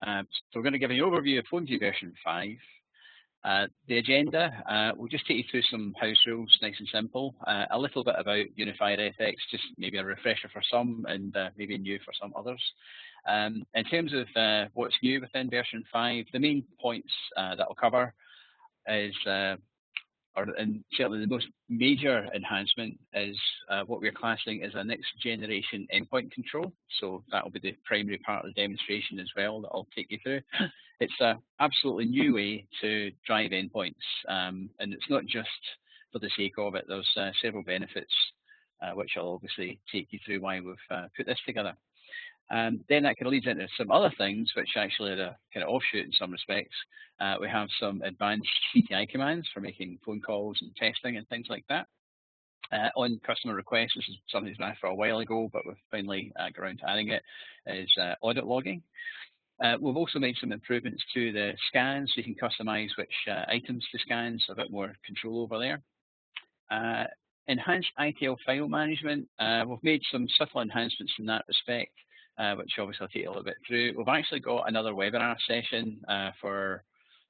So we're going to give you an overview of PhoneView version 5. The agenda, we'll just take you through some house rules, nice and simple. A little bit about UnifiedFX, just maybe a refresher for some and maybe new for some others. In terms of what's new within version 5, the main points that I'll cover is, and certainly the most major enhancement is what we're classing as a next generation endpoint control. So that will be the primary part of the demonstration as well that I'll take you through. It's an absolutely new way to drive endpoints, and it's not just for the sake of it. There's several benefits which I'll obviously take you through why we've put this together. Then that kind of leads into some other things which actually are a kind of offshoot in some respects. We have some advanced CTI commands for making phone calls and testing and things like that. On customer requests, this is something that's been asked for a while ago, but we've finally got around to adding it, is audit logging. We've also made some improvements to the scans, so you can customize which items to scan, so a bit more control over there. Enhanced ITL file management. We've made some subtle enhancements in that respect, which obviously I'll take you a little bit through. We've actually got another webinar session for,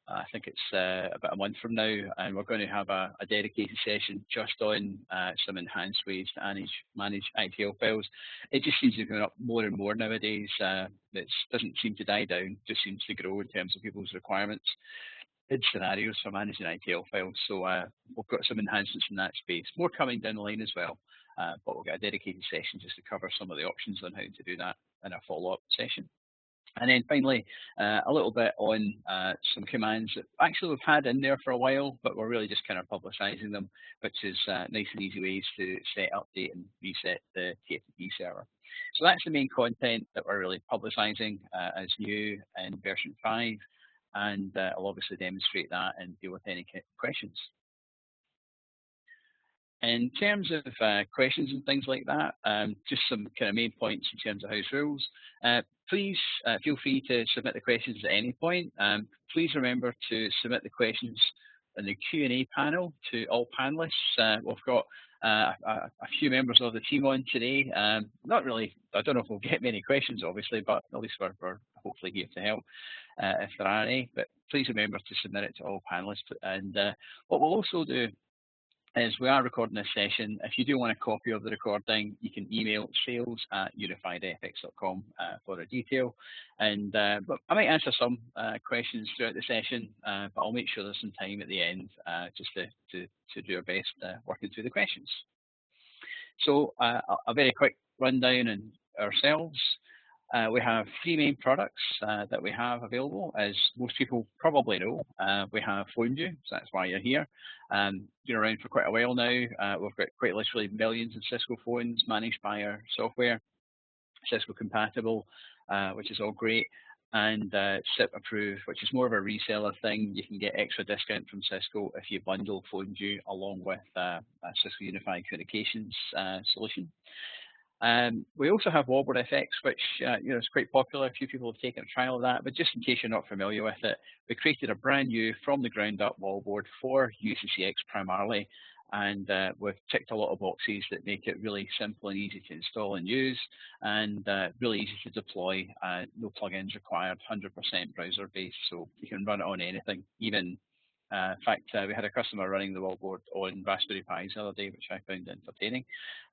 I think it's about a month from now, and we're going to have a dedicated session just on some enhanced ways to manage ITL files. It just seems to be going up more and more nowadays. It doesn't seem to die down, just seems to grow in terms of people's requirements in scenarios for managing ITL files. So we've got some enhancements in that space. More coming down the line as well, but we'll get a dedicated session just to cover some of the options on how to do that in a follow-up session. And then finally, a little bit on some commands that actually we've had in there for a while, but we're really just kind of publicizing them, which is nice and easy ways to set, update, and reset the TFTP server. So that's the main content that we're really publicizing as new in version 5, and I'll obviously demonstrate that and deal with any questions. In terms of questions and things like that, just some kind of main points in terms of house rules. Please feel free to submit the questions at any point. Please remember to submit the questions in the Q&A panel to all panelists. We've got a few members of the team on today. Not really, I don't know if we'll get many questions, obviously, but at least we're hopefully here to help if there are any. But please remember to submit it to all panelists. And what we'll also do is we are recording this session. If you do want a copy of the recording, you can email sales@unifiedfx.com for a detail. And but I might answer some questions throughout the session, but I'll make sure there's some time at the end just to do our best working through the questions. So a very quick rundown on ourselves. We have 3 main products that we have available, as most people probably know. We have PhoneView, so that's why you're here. Been around for quite a while now. We've got quite literally millions of Cisco phones managed by our software, Cisco compatible, which is all great. And SIP approved, which is more of a reseller thing. You can get extra discount from Cisco if you bundle PhoneView along with a Cisco Unified Communications solution. We also have WallboardFX, which is quite popular. A few people have taken a trial of that, but just in case you're not familiar with it, we created a brand new from the ground up wallboard for UCCX primarily, and we've ticked a lot of boxes that make it really simple and easy to install and use, and really easy to deploy. No plugins required, 100% browser based, so you can run it on anything, even in fact, we had a customer running the wallboard on Raspberry Pis the other day, which I found entertaining.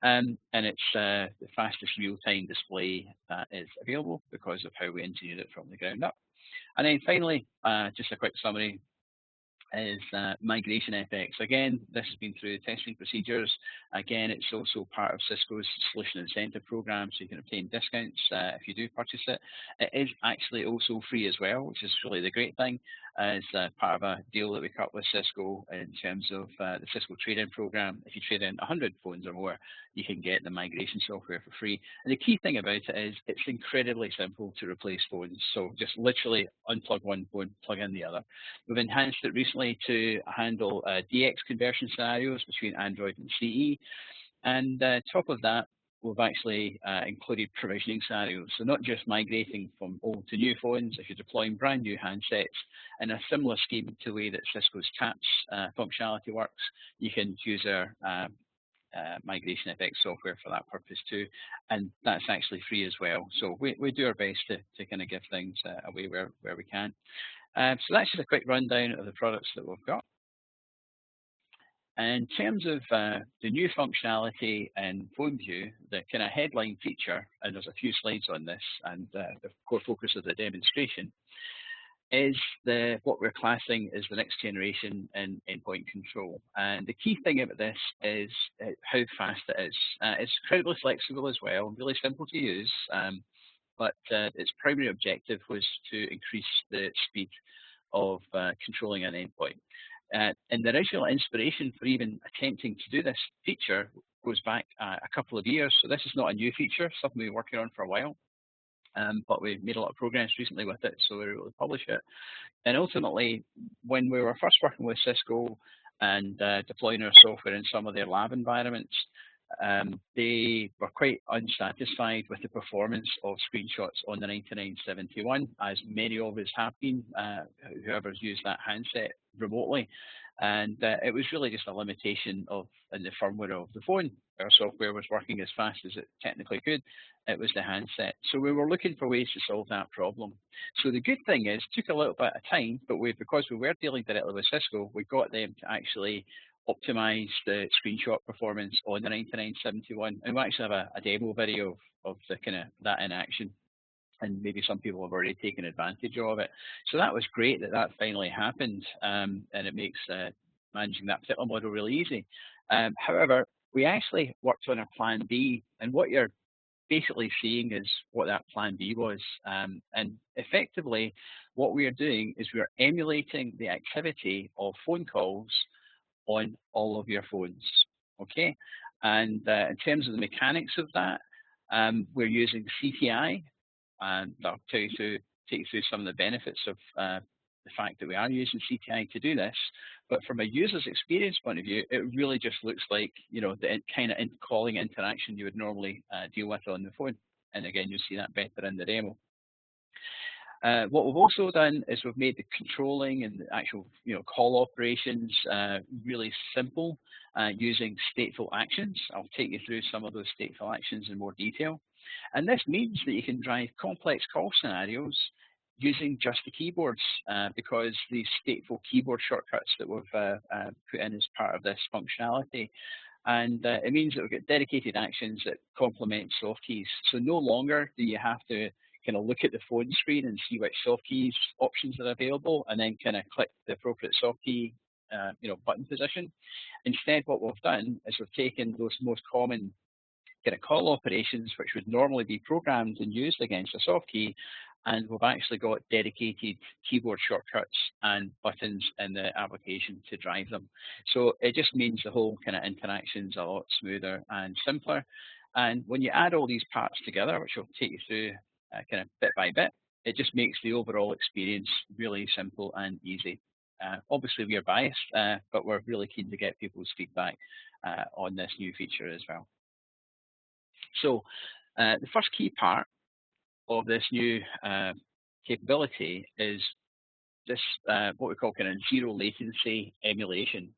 And it's the fastest real-time display that is available because of how we engineered it from the ground up. And then finally, just a quick summary is MigrationFX. Again, this has been through testing procedures. Again, it's also part of Cisco's Solution Incentive Program, so you can obtain discounts if you do purchase it. It is actually also free as well, which is really the great thing, as part of a deal that we cut with Cisco in terms of the Cisco trade-in program. If you trade in 100 phones or more, you can get the migration software for free. And the key thing about it is it's incredibly simple to replace phones. So just literally unplug one phone, plug in the other. We've enhanced it recently to handle DX conversion scenarios between Android and CE. And top of that, we've actually included provisioning scenarios. So not just migrating from old to new phones, if you're deploying brand new handsets in a similar scheme to the way that Cisco's TAPS functionality works, you can use our Migration FX software for that purpose too, and that's actually free as well. So we do our best to kind of give things away where we can. So that's just a quick rundown of the products that we've got. In terms of the new functionality in PhoneView, the kind of headline feature, and there's a few slides on this, and the core focus of the demonstration, is what we're classing as the next generation in endpoint control. And the key thing about this is how fast it is. It's incredibly flexible as well, really simple to use, but its primary objective was to increase the speed of controlling an endpoint. And the original inspiration for even attempting to do this feature goes back a couple of years. So this is not a new feature, something we've been working on for a while. But we've made a lot of progress recently with it, so we were able to publish it. And ultimately, when we were first working with Cisco and deploying our software in some of their lab environments, they were quite unsatisfied with the performance of screenshots on the 9971, as many of us have been, whoever's used that handset remotely. And it was really just a limitation in the firmware of the phone. Our software was working as fast as it technically could. It was the handset. So we were looking for ways to solve that problem. So the good thing is, it took a little bit of time, but because we were dealing directly with Cisco, we got them to actually optimize the screenshot performance on the 9971. And we actually have a demo video of the kind of that in action. And maybe some people have already taken advantage of it. So that was great that finally happened, and it makes managing that particular model really easy. However, we actually worked on a plan B, and what you're basically seeing is what that plan B was. And effectively, what we are doing is we are emulating the activity of phone calls on all of your phones, okay? And in terms of the mechanics of that, we're using CTI, and I'll take you through some of the benefits of the fact that we are using CTI to do this. But from a user's experience point of view, it really just looks like, the kind of calling interaction you would normally deal with on the phone. And again, you'll see that better in the demo. What we've also done is we've made the controlling and the actual call operations really simple using stateful actions. I'll take you through some of those stateful actions in more detail. And this means that you can drive complex call scenarios using just the keyboards, because these stateful keyboard shortcuts that we've put in as part of this functionality. And it means that we've got dedicated actions that complement soft keys. So no longer do you have to kind of look at the phone screen and see which soft keys options are available and then kind of click the appropriate soft key button position. Instead, what we've done is we've taken those most common kind of call operations, which would normally be programmed and used against a soft key, and we've actually got dedicated keyboard shortcuts and buttons in the application to drive them. So it just means the whole kind of interaction's a lot smoother and simpler. And when you add all these parts together, which I'll take you through kind of bit by bit, it just makes the overall experience really simple and easy. Obviously, we are biased, but we're really keen to get people's feedback on this new feature as well. So the first key part of this new capability is this what we call kind of zero latency emulation.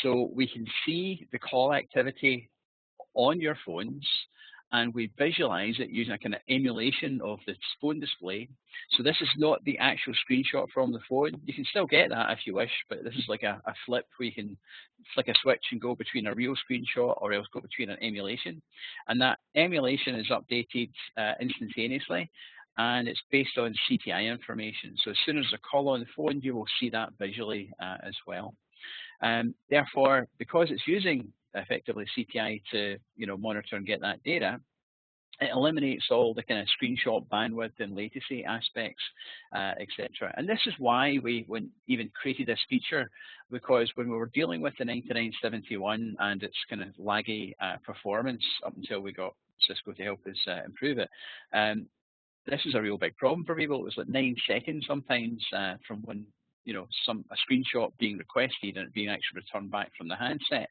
So we can see the call activity on your phones, and we visualize it using a kind of emulation of the phone display. So this is not the actual screenshot from the phone. You can still get that if you wish, but this is like a flip where you can flick a switch and go between a real screenshot or else go between an emulation. And that emulation is updated instantaneously, and it's based on CTI information. So as soon as a call on the phone, you will see that visually as well. Therefore, because it's using effectively CTI to monitor and get that data, it eliminates all the kind of screenshot bandwidth and latency aspects, etc. And this is why we even created this feature, because when we were dealing with the 9971 and its kind of laggy performance up until we got Cisco to help us improve it, this is a real big problem for people. It was like 9 seconds sometimes from when a screenshot being requested and it being actually returned back from the handset.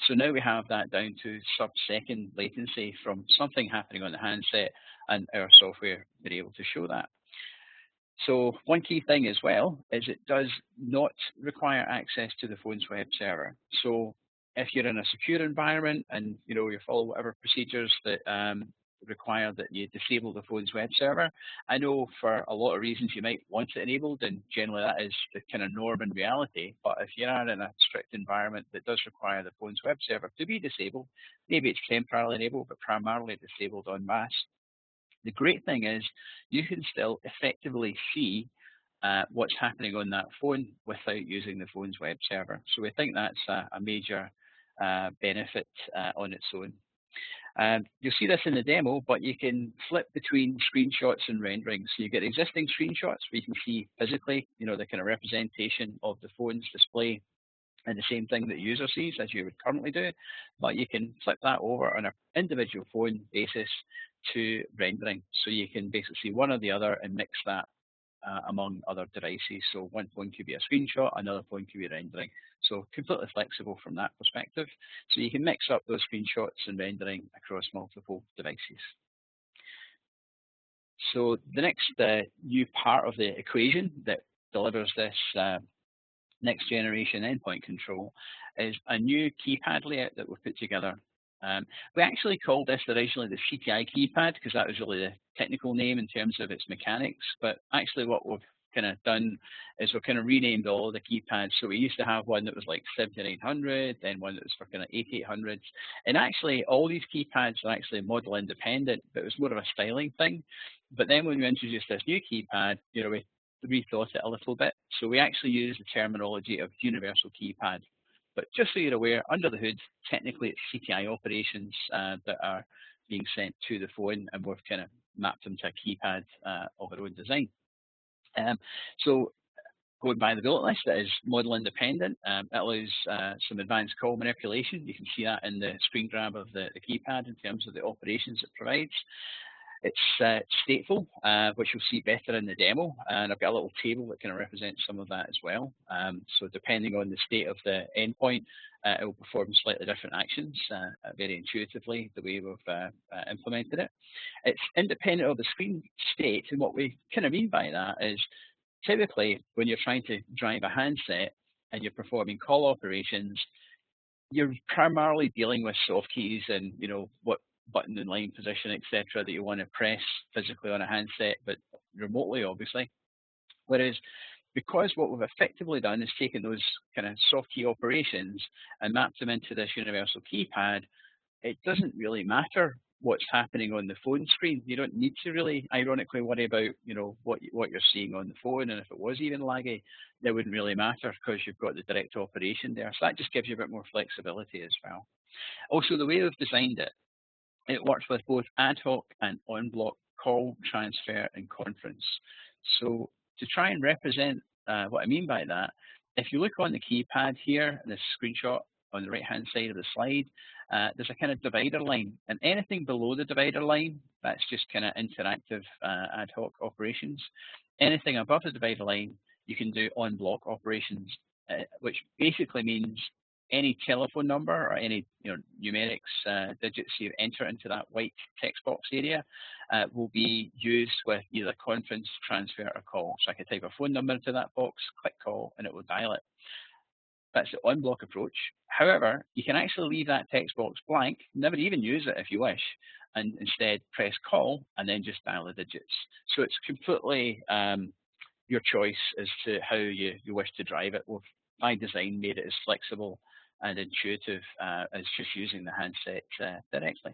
So now we have that down to sub-second latency from something happening on the handset, and our software being able to show that. So one key thing as well is it does not require access to the phone's web server. So If you're in a secure environment and you follow whatever procedures that require that you disable the phone's web server, I know for a lot of reasons you might want it enabled, and generally that is the kind of norm in reality. But if you are in a strict environment that does require the phone's web server to be disabled, maybe it's temporarily enabled, but primarily disabled en masse. The great thing is you can still effectively see what's happening on that phone without using the phone's web server. So we think that's a major benefit on its own. You'll see this in the demo, but you can flip between screenshots and renderings. So you get existing screenshots where you can see physically, the kind of representation of the phone's display and the same thing that the user sees as you would currently do, but you can flip that over on an individual phone basis to rendering. So you can basically see one or the other and mix that among other devices. So one phone could be a screenshot, another phone could be rendering. So completely flexible from that perspective. So you can mix up those screenshots and rendering across multiple devices. So the next new part of the equation that delivers this next generation endpoint control is a new keypad layout that we've put together. We actually called this originally the CTI Keypad because that was really the technical name in terms of its mechanics, but actually what we've kind of done is we've kind of renamed all of the keypads. So we used to have one that was like 7900, then one that was for kind of 8800s, and actually all these keypads are actually model independent, but it was more of a styling thing. But then when we introduced this new keypad, we rethought it a little bit. So we actually use the terminology of universal keypad. But just so you're aware, under the hood, technically it's CTI operations that are being sent to the phone, and we've kind of mapped them to a keypad of our own design. So going by the bullet list, that is model independent. It allows some advanced call manipulation. You can see that in the screen grab of the keypad in terms of the operations it provides. It's stateful, which you'll see better in the demo, and I've got a little table that kind of represents some of that as well. So depending on the state of the endpoint, it will perform slightly different actions very intuitively, the way we've implemented it. It's independent of the screen state, and what we kind of mean by that is typically when you're trying to drive a handset and you're performing call operations, you're primarily dealing with soft keys and what button and line position, etc., that you want to press physically on a handset, but remotely, obviously. Whereas, because what we've effectively done is taken those kind of soft key operations and mapped them into this universal keypad, it doesn't really matter what's happening on the phone screen. You don't need to really, ironically, worry about what you're seeing on the phone, and if it was even laggy, that wouldn't really matter because you've got the direct operation there. So that just gives you a bit more flexibility as well. Also, the way we've designed it, it works with both ad hoc and on-block call, transfer, and conference. So to try and represent what I mean by that, if you look on the keypad here in this screenshot on the right-hand side of the slide, there's a kind of divider line, and anything below the divider line, that's just kind of interactive ad hoc operations. Anything above the divider line, you can do on-block operations, which basically means any telephone number or any numerics digits you enter into that white text box area will be used with either conference, transfer, or call. So I can type a phone number into that box, click call, and it will dial it. That's the on-block approach. However, you can actually leave that text box blank, never even use it if you wish, and instead press call and then just dial the digits. So it's completely your choice as to how you wish to drive it. We've, by design, made it as flexible and intuitive as just using the handset directly.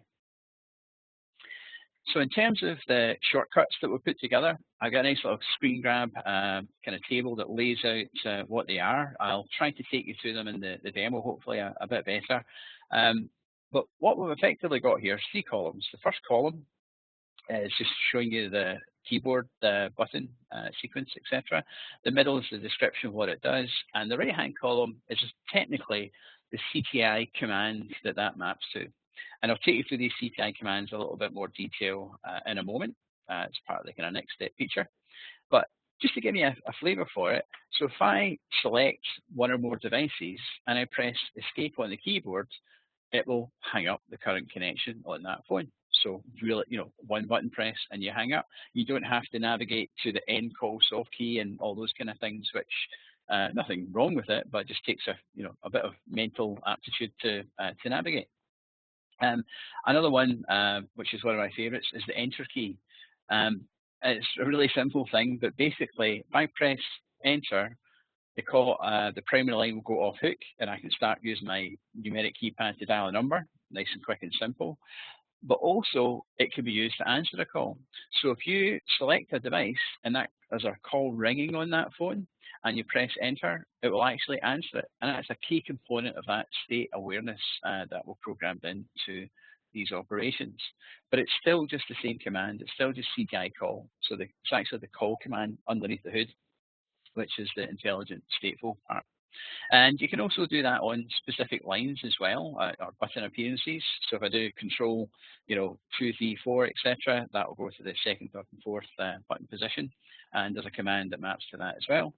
So in terms of the shortcuts that we put together, I've got a nice little screen grab kind of table that lays out what they are. I'll try to take you through them in the demo, hopefully a bit better. But what we've effectively got here is 3 columns. The first column is just showing you the keyboard, the button sequence, etc. The middle is the description of what it does, and the right-hand column is just technically the CTI commands that maps to. And I'll take you through these CTI commands in a little bit more detail in a moment. It's part of the kind of next step feature. But just to give you a flavor for it, so if I select one or more devices and I press escape on the keyboard, it will hang up the current connection on that phone. So really, one button press and you hang up. You don't have to navigate to the end call soft key and all those kind of things, which Nothing wrong with it, but it just takes a bit of mental aptitude to navigate. Another one, which is one of my favorites, is the enter key. It's a really simple thing, but basically, if I press enter, the primary line will go off hook, and I can start using my numeric keypad to dial a number, nice and quick and simple. But also, it can be used to answer a call. So if you select a device and there's a call ringing on that phone, and you press enter, it will actually answer it. And that's a key component of that state awareness that we're programmed into these operations. But it's still just the same command. It's still just CTI call. So it's actually the call command underneath the hood, which is the intelligent stateful part. And you can also do that on specific lines as well, or button appearances. So if I do control, 2, 3, 4, etc., that will go to the second, third, and fourth button position. And there's a command that maps to that as well.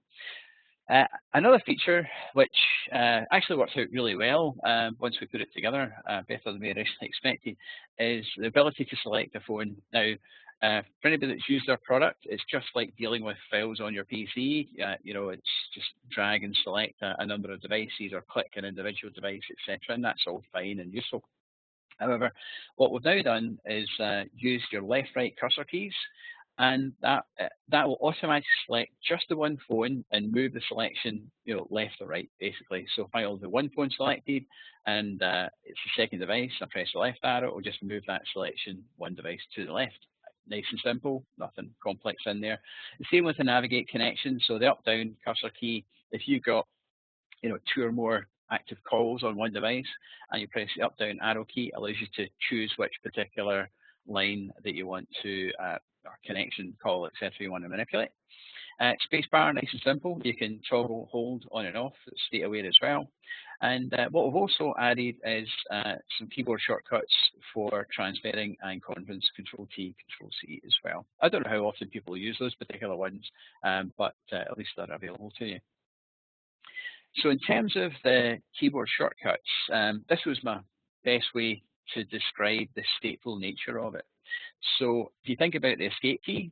Another feature which actually works out really well once we put it together, better than we originally expected, is the ability to select a phone. Now, for anybody that's used our product, it's just like dealing with files on your PC. It's just drag and select a number of devices or click an individual device, etc., and that's all fine and useful. However, what we've now done is use your left-right cursor keys, and that will automatically select just the one phone and move the selection, left or right, basically. So if I hold the one phone selected and it's the second device, I press the left arrow, it will just move that selection one device to the left. Nice and simple, nothing complex in there. The same with the navigate connection. So the up-down cursor key, if you've got 2 or more active calls on one device and you press the up-down arrow key, it allows you to choose which particular line that you want to, or connection call, etc., you want to manipulate. Spacebar, nice and simple. You can toggle, hold on and off. It's state aware as well. And what we've also added is some keyboard shortcuts for transferring and conference, Control T, Control C as well. I don't know how often people use those particular ones, but at least they're available to you. So in terms of the keyboard shortcuts, this was my best way to describe the stateful nature of it. So if you think about the escape key,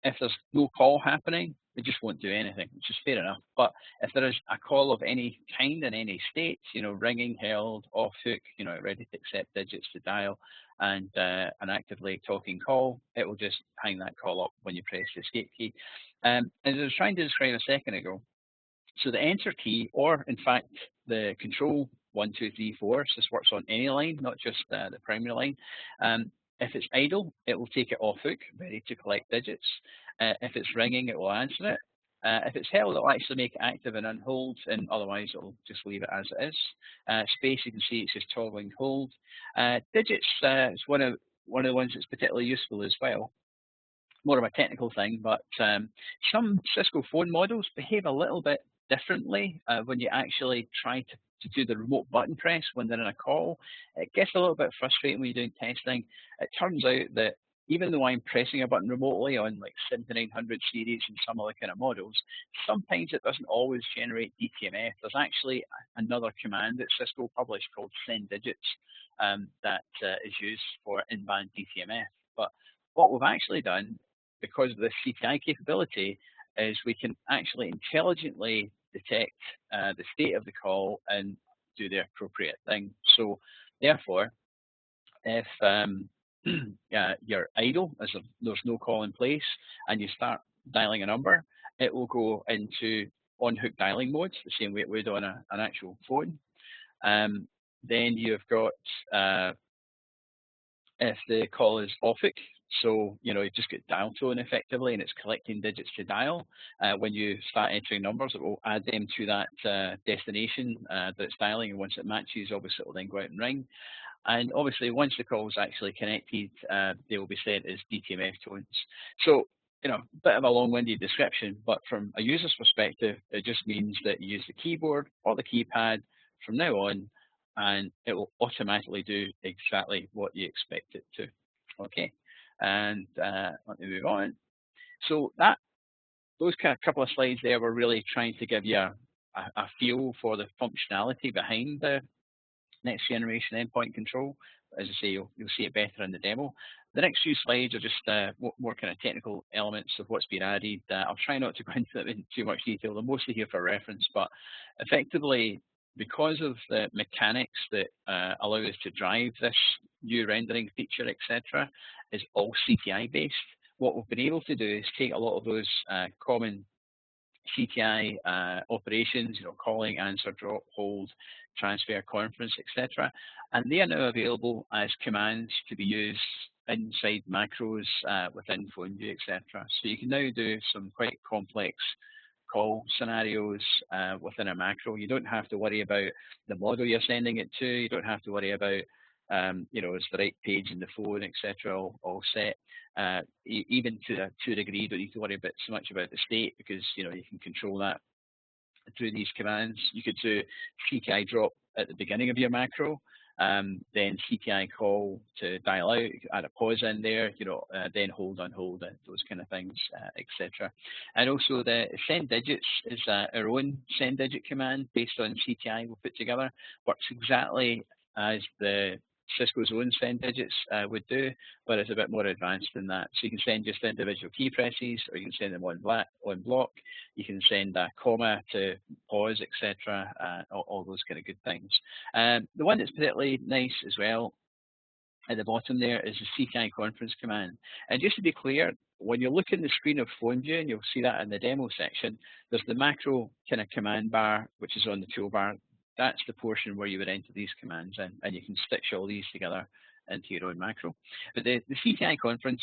if there's no call happening, it just won't do anything, which is fair enough. But if there is a call of any kind in any state, ringing, held, off hook, ready to accept digits to dial, and an actively talking call, it will just hang that call up when you press the escape key. As I was trying to describe a second ago, so the enter key, or in fact the control 1, 2, 3, 4, so this works on any line, not just the primary line. If it's idle, it will take it off hook, ready to collect digits. If it's ringing, it will answer it. If it's held, it will actually make it active and unhold, and otherwise it will just leave it as it is. Space, you can see it's just toggling hold. Digits is one of the ones that's particularly useful as well. More of a technical thing, but some Cisco phone models behave a little bit differently when you actually try to do the remote button press when they're in a call. It gets a little bit frustrating when you're doing testing. It turns out that even though I'm pressing a button remotely on like 7900 series and some other kind of models, sometimes it doesn't always generate DTMF. There's actually another command that Cisco published called send digits that is used for in-band DTMF. But what we've actually done, because of this CTI capability, is we can actually intelligently detect the state of the call and do the appropriate thing. So therefore, if you're idle, as there's no call in place, and you start dialing a number, it will go into on-hook dialing mode, the same way it would on an actual phone. Then you've got, if the call is off-hook, so, you just get dial tone effectively, and it's collecting digits to dial. When you start entering numbers, it will add them to that destination that it's dialing, and once it matches, obviously it will then go out and ring. And obviously, once the call is actually connected, they will be set as DTMF tones. So, a bit of a long-winded description, but from a user's perspective, it just means that you use the keyboard or the keypad from now on, and it will automatically do exactly what you expect it to. Okay. And let me move on. So those couple of slides there were really trying to give you a feel for the functionality behind the next generation endpoint control. as I say, you'll see it better in the demo. The next few slides are just more kind of technical elements of what's been added. I'll try not to go into them in too much detail. They're mostly here for reference, but effectively, because of the mechanics that allow us to drive this new rendering feature, etc., is all CTI based. What we've been able to do is take a lot of those common CTI operations, calling, answer, drop, hold, transfer, conference, etc., and they are now available as commands to be used inside macros within PhoneView, etc. So you can now do some quite complex call scenarios within a macro. You don't have to worry about the model you're sending it to. You don't have to worry about is the right page in the phone, etc., all set. Even to a degree, you don't need to worry about so much about the state, because you can control that through these commands. You could do CTI drop at the beginning of your macro, then CTI call to dial out, add a pause in there, then hold on hold, those kind of things, etc. And also the send digits is our own send digit command based on CTI we'll put together. Works exactly as the Cisco's own send digits would do, but it's a bit more advanced than that. So you can send just individual key presses, or you can send them on block. You can send a comma to pause, etc. All those kind of good things. The one that's particularly nice as well at the bottom there is the CTI conference command. And just to be clear, when you look in the screen of PhoneView, and you'll see that in the demo section, there's the macro kind of command bar, which is on the toolbar. That's the portion where you would enter these commands in, and you can stitch all these together into your own macro. But the CTI conference,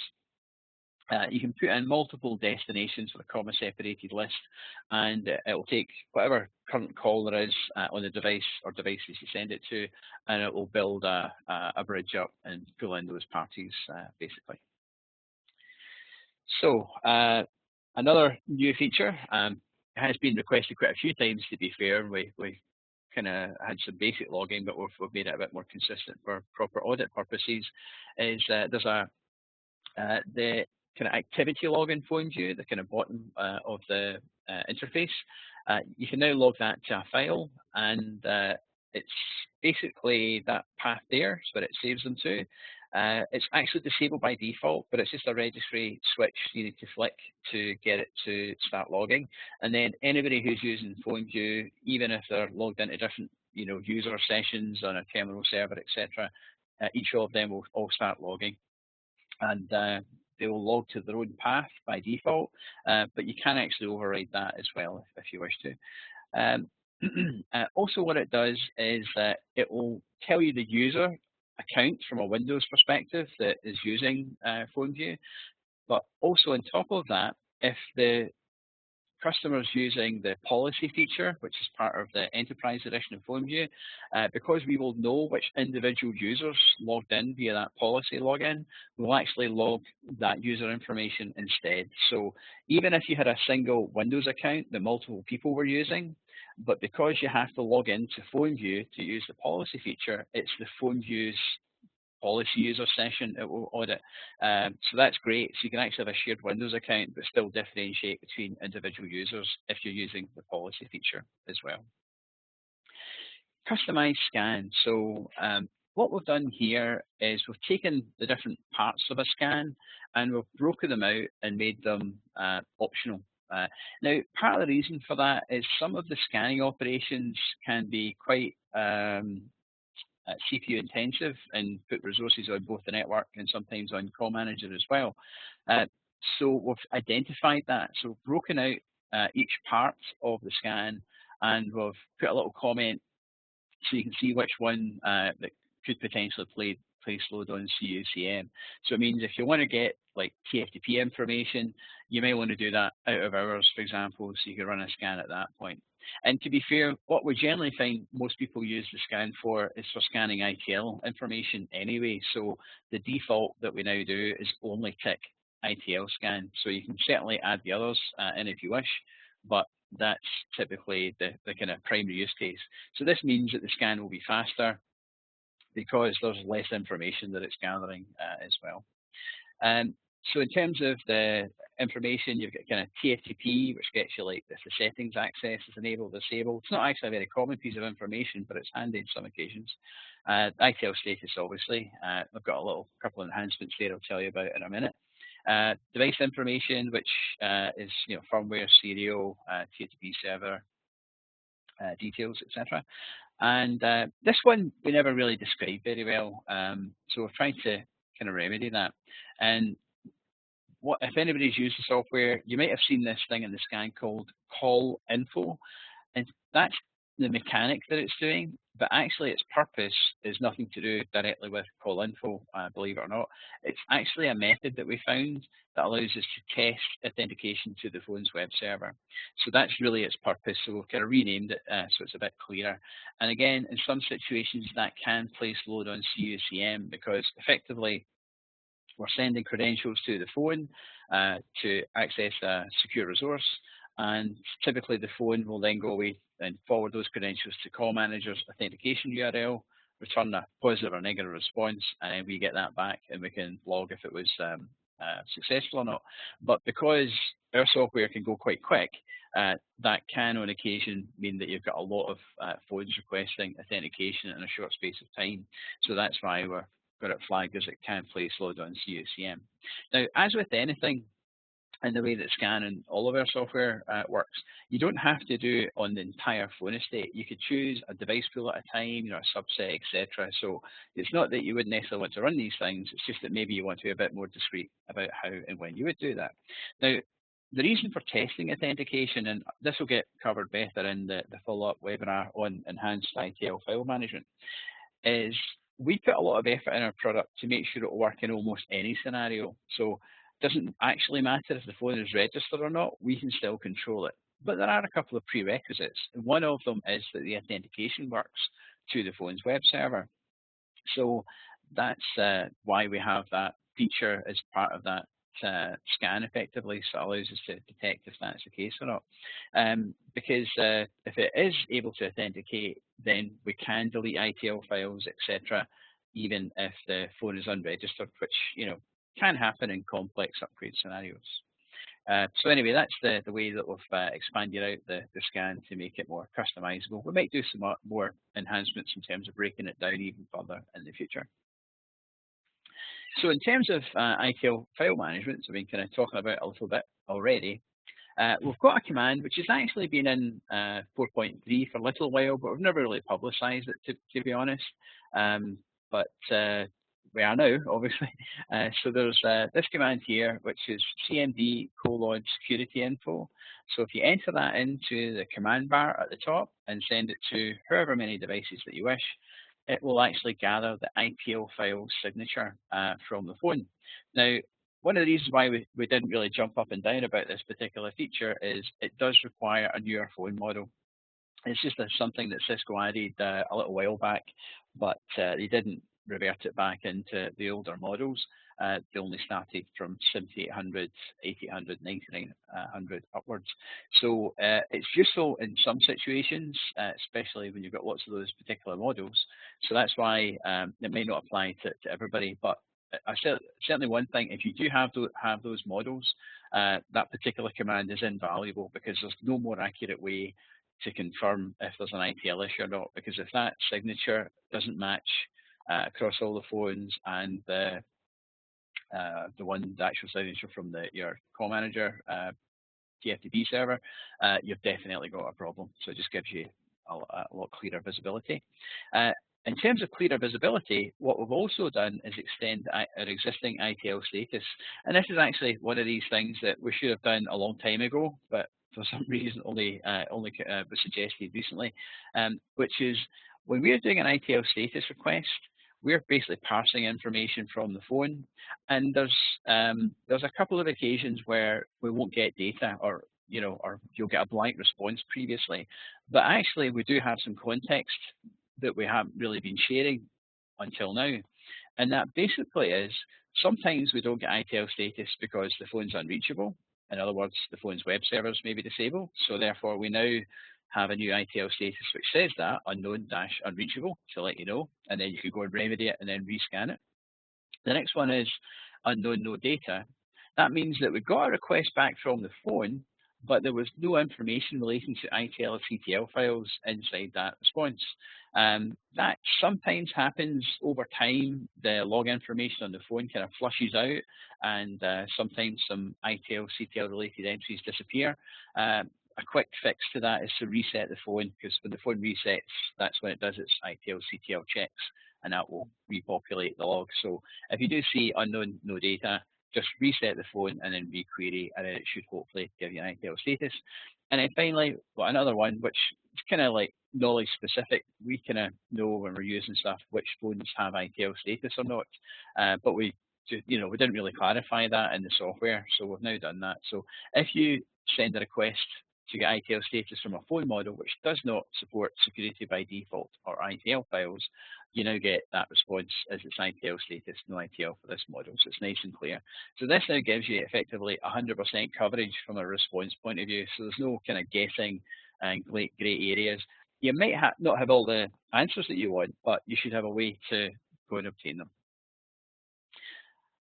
you can put in multiple destinations with a comma-separated list, and it will take whatever current call there is on the device or devices you send it to, and it will build a bridge up and pull in those parties, basically. So another new feature has been requested quite a few times, to be fair. We kind of had some basic logging, but we've made it a bit more consistent for proper audit purposes, is there's the kind of activity log in PhoneView, the kind of bottom of the interface. You can now log that to a file, and it's basically that path there, so that it saves them to. It's actually disabled by default, but it's just a registry switch you need to flick to get it to start logging. And then anybody who's using PhoneView, even if they're logged into different user sessions on a terminal server, etc., each of them will all start logging. And they will log to their own path by default, but you can actually override that as well if you wish to. Also, what it does is that it will tell you the user account from a Windows perspective that is using PhoneView, but also on top of that, if the customers using the policy feature, which is part of the enterprise edition of PhoneView, because we will know which individual users logged in via that policy login, we'll actually log that user information instead. So even if you had a single Windows account that multiple people were using, but because you have to log into PhoneView to use the policy feature, it's the PhoneView's policy user session it will audit. So that's great. So you can actually have a shared Windows account, but still differentiate between individual users if you're using the policy feature as well. Customized scan. So what we've done here is we've taken the different parts of a scan and we've broken them out and made them optional. Now, part of the reason for that is some of the scanning operations can be quite CPU intensive and put resources on both the network and sometimes on Call Manager as well. So we've identified that. So we've broken out each part of the scan, and we've put a little comment so you can see which one that could potentially place load on CUCM. So it means if you want to get like TFTP information, you may want to do that out of hours, for example, so you can run a scan at that point. And to be fair, what we generally find most people use the scan for is for scanning ITL information anyway. So the default that we now do is only tick ITL scan. So you can certainly add the others in if you wish, but that's typically the kind of primary use case. So this means that the scan will be faster because there's less information that it's gathering as well. So in terms of the information, you've got kind of TFTP, which gets you like if the settings access is enabled or disabled. It's not actually a very common piece of information, but it's handy in some occasions. ITL status, obviously. I've got a little couple of enhancements there I'll tell you about in a minute. Device information, which is firmware, serial, TFTP server details, etc. And this one we never really described very well, so we're trying to kind of remedy that. And if anybody's used the software, you might have seen this thing in the scan called call info, and that's the mechanic that it's doing, but actually its purpose is nothing to do directly with call info, believe it or not. It's actually a method that we found that allows us to test authentication to the phone's web server. So that's really its purpose. So we've kind of renamed it so it's a bit clearer. And again, in some situations that can place load on CUCM because effectively we're sending credentials to the phone to access a secure resource, and typically the phone will then go away and forward those credentials to call manager's authentication URL, return a positive or negative response, and then we get that back and we can log if it was successful or not. But because our software can go quite quick, that can on occasion mean that you've got a lot of phones requesting authentication in a short space of time. So that's why we're got it flagged as it can place load on CUCM. Now, as with anything, in the way that scan and all of our software works, you don't have to do it on the entire phone estate. You could choose a device pool at a time, a subset, etc. So it's not that you wouldn't necessarily want to run these things, it's just that maybe you want to be a bit more discreet about how and when you would do that. Now, the reason for testing authentication, and this will get covered better in the follow-up webinar on enhanced ITL file management, is we put a lot of effort in our product to make sure it will work in almost any scenario. So it doesn't actually matter if the phone is registered or not, we can still control it. But there are a couple of prerequisites. And one of them is that the authentication works to the phone's web server. So that's why we have that feature as part of that scan effectively, so it allows us to detect if that's the case or not. Because if it is able to authenticate, then we can delete ITL files, etc., even if the phone is unregistered, which can happen in complex upgrade scenarios. So anyway, that's the way that we've expanded out the scan to make it more customizable. We might do some more enhancements in terms of breaking it down even further in the future. So in terms of ITL file management, so we've been kind of talking about it a little bit already. We've got a command which has actually been in 4.3 for a little while, but we've never really publicized it, to be honest. But we are now, obviously. So there's this command here, which is cmd : security info. So if you enter that into the command bar at the top and send it to however many devices that you wish, it will actually gather the ITL file signature from the phone. Now, one of the reasons why we didn't really jump up and down about this particular feature is it does require a newer phone model. It's just something that Cisco added a little while back, but they didn't revert it back into the older models. They only started from 7800, 8800, 9900 upwards. So it's useful in some situations, especially when you've got lots of those particular models. So that's why it may not apply to everybody. But certainly one thing, if you do have those models, that particular command is invaluable because there's no more accurate way to confirm if there's an ITL issue or not. Because if that signature doesn't match across all the phones and the actual signature from your call manager TFTP server, you've definitely got a problem. So it just gives you a lot clearer visibility. In terms of clearer visibility, what we've also done is extend our existing ITL status. And this is actually one of these things that we should have done a long time ago, but for some reason only was suggested recently, which is when we're doing an ITL status request, we're basically parsing information from the phone, and there's a couple of occasions where we won't get data, or you'll get a blank response previously, but actually we do have some context that we haven't really been sharing until now, and that basically is sometimes we don't get ITL status because the phone's unreachable. In other words, the phone's web servers may be disabled, so therefore we now have a new ITL status which says that unknown-unreachable to let you know, and then you can go and remedy it and then rescan it. The next one is unknown no data, That means that we got a request back from the phone, but there was no information relating to ITL or CTL files inside that response. That sometimes happens over time. The log information on the phone kind of flushes out, and sometimes some ITL, CTL related entries disappear. A quick fix to that is to reset the phone, because when the phone resets, that's when it does its ITL, CTL checks, and that will repopulate the log. So if you do see unknown no data, just reset the phone and then requery, and then it should hopefully give you an ITL status. And then finally, well, another one, which is kind of like knowledge specific. We kind of know when we're using stuff which phones have ITL status or not, but we didn't really clarify that in the software, so we've now done that. So if you send a request to get ITL status from a phone model which does not support security by default or ITL files, you now get that response as its ITL status, no ITL for this model. So it's nice and clear. So this now gives you effectively 100% coverage from a response point of view. So there's no kind of guessing and grey areas. You might not have all the answers that you want, but you should have a way to go and obtain them.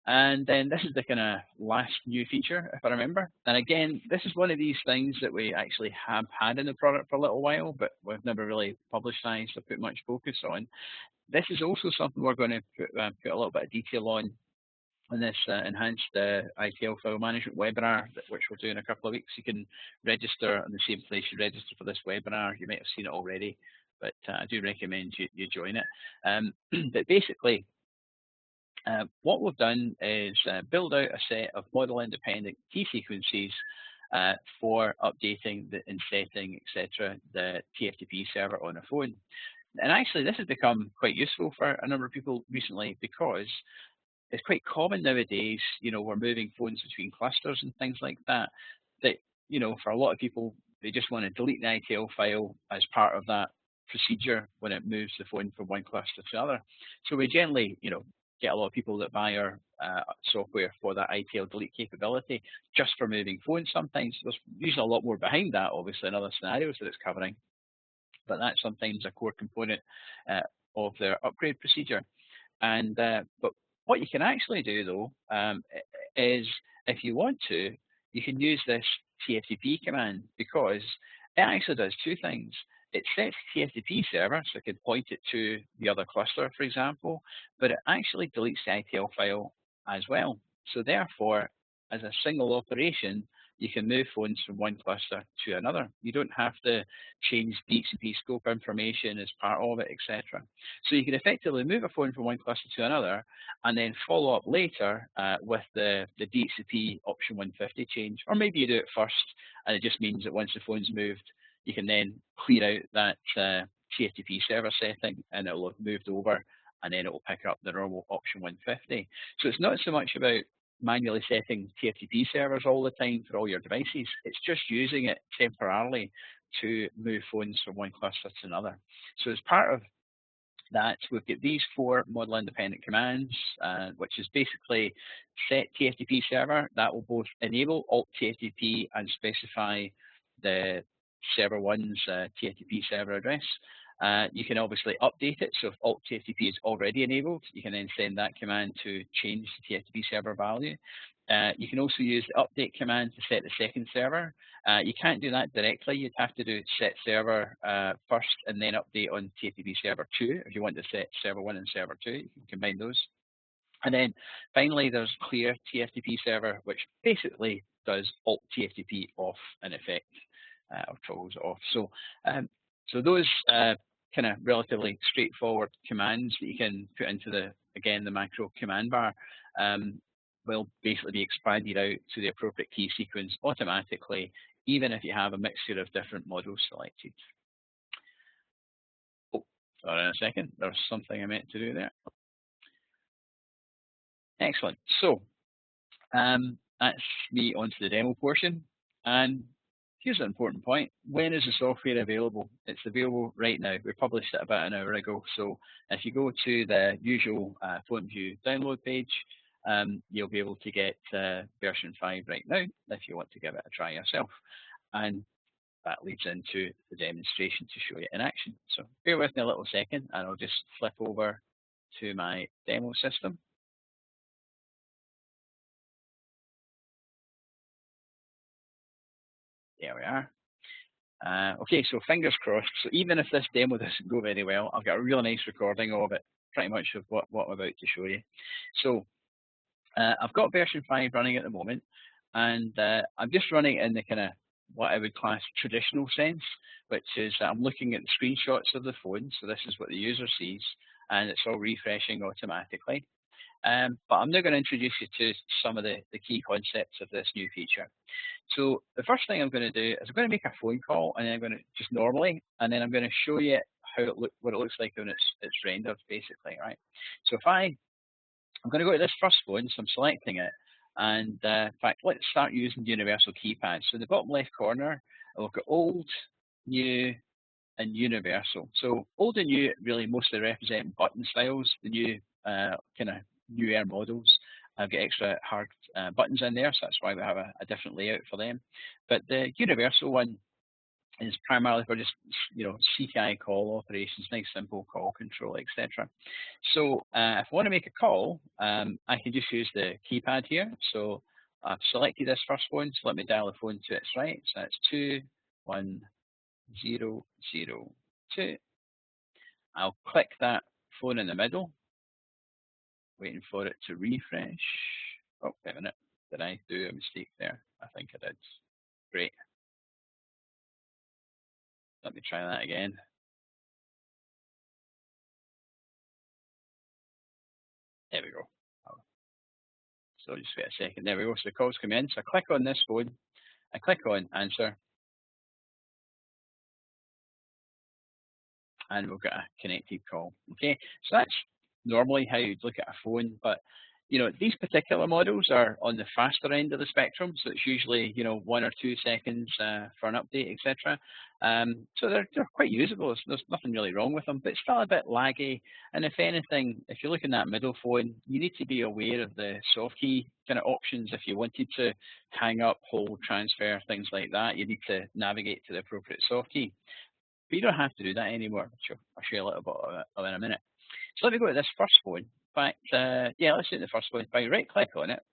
And then this is the kind of last new feature, if I remember. And again, this is one of these things that we actually have had in the product for a little while, but we've never really publicized or put much focus on. This is also something we're going to put a little bit of detail on this enhanced ITL file management webinar, which we'll do in a couple of weeks. You can register in the same place you register for this webinar. You might have seen it already, but I do recommend you join it. But basically, what we've done is build out a set of model-independent key sequences for updating and setting, etc., the TFTP server on a phone. And actually, this has become quite useful for a number of people recently, because it's quite common nowadays, we're moving phones between clusters and things like that, that, for a lot of people, they just want to delete the ITL file as part of that procedure when it moves the phone from one cluster to another. So we generally, get a lot of people that buy our software for that ITL delete capability just for moving phones. Sometimes there's usually a lot more behind that, obviously, in other scenarios that it's covering, but that's sometimes a core component of their upgrade procedure. And but what you can actually do, though, is if you want to, you can use this TFTP command, because it actually does two things. It sets TFTP server, so it can point it to the other cluster, for example, but it actually deletes the ITL file as well. So therefore, as a single operation, you can move phones from one cluster to another. You don't have to change DHCP scope information as part of it, etc. So you can effectively move a phone from one cluster to another, and then follow up later with the DHCP option 150 change. Or maybe you do it first, and it just means that once the phone's moved, you can then clear out that TFTP server setting, and it will have moved over, and then it will pick up the normal option 150. So it's not so much about manually setting TFTP servers all the time for all your devices. It's just using it temporarily to move phones from one cluster to another. So as part of that, we've got these 4 model independent commands, which is basically set TFTP server. That will both enable alt TFTP and specify the server 1's TFTP server address. You can obviously update it, so if alt TFTP is already enabled, you can then send that command to change the TFTP server value. You can also use the update command to set the second server. You can't do that directly. You'd have to do set server first and then update on TFTP server 2 if you want to set server 1 and server 2. You can combine those. And then finally, there's clear TFTP server, which basically does alt TFTP off in effect, or toggles off. So those kind of relatively straightforward commands that you can put into the macro command bar will basically be expanded out to the appropriate key sequence automatically, even if you have a mixture of different models selected. Oh, sorry, a second. There's something I meant to do there. Excellent. So that's me onto the demo portion. And here's an important point. When is the software available? It's available right now. We published it about an hour ago. So if you go to the usual PhoneView download page, you'll be able to get version 5 right now if you want to give it a try yourself. And that leads into the demonstration to show you in action. So bear with me a little second, and I'll just flip over to my demo system. There we are. Okay, so fingers crossed. So even if this demo doesn't go very well, I've got a really nice recording of it, pretty much of what I'm about to show you. So I've got version 5 running at the moment, and I'm just running in the kind of what I would class traditional sense, which is I'm looking at the screenshots of the phone. So this is what the user sees, and it's all refreshing automatically. But I'm now going to introduce you to some of the key concepts of this new feature. So the first thing I'm going to do is I'm going to make a phone call, and then I'm going to just normally, and then I'm going to show you how what it looks like when it's rendered, basically, right? So if I'm going to go to this first phone, so I'm selecting it, and in fact, let's start using the universal keypad. So in the bottom left corner, I'll look at old, new, and universal. So old and new really mostly represent button styles. The new kind of newer models have got extra hard buttons in there, so that's why we have a different layout for them. But the universal one is primarily for just CTI call operations, nice simple call control, etc. So if I want to make a call, I can just use the keypad here. So I've selected this first phone, so let me dial the phone to its right. So that's 21002. I'll click that phone in the middle, waiting for it to refresh. Oh, wait a minute. Did I do a mistake there? I think I did. Great. Let me try that again. There we go. So just wait a second. There we go. So the calls come in. So I click on this phone. I click on answer, and we'll get a connected call. Okay, so that's normally how you'd look at a phone, but these particular models are on the faster end of the spectrum, so it's usually 1 or 2 seconds for an update, etc. So they're quite usable. There's nothing really wrong with them, but it's still a bit laggy. And if anything, if you're looking at that middle phone, you need to be aware of the soft key kind of options. If you wanted to hang up, hold, transfer, things like that, you need to navigate to the appropriate soft key. But you don't have to do that anymore. I'll show you a little bit of it in a minute. So let me go to this first phone. In fact, yeah, let's do the first one. If I right click on it,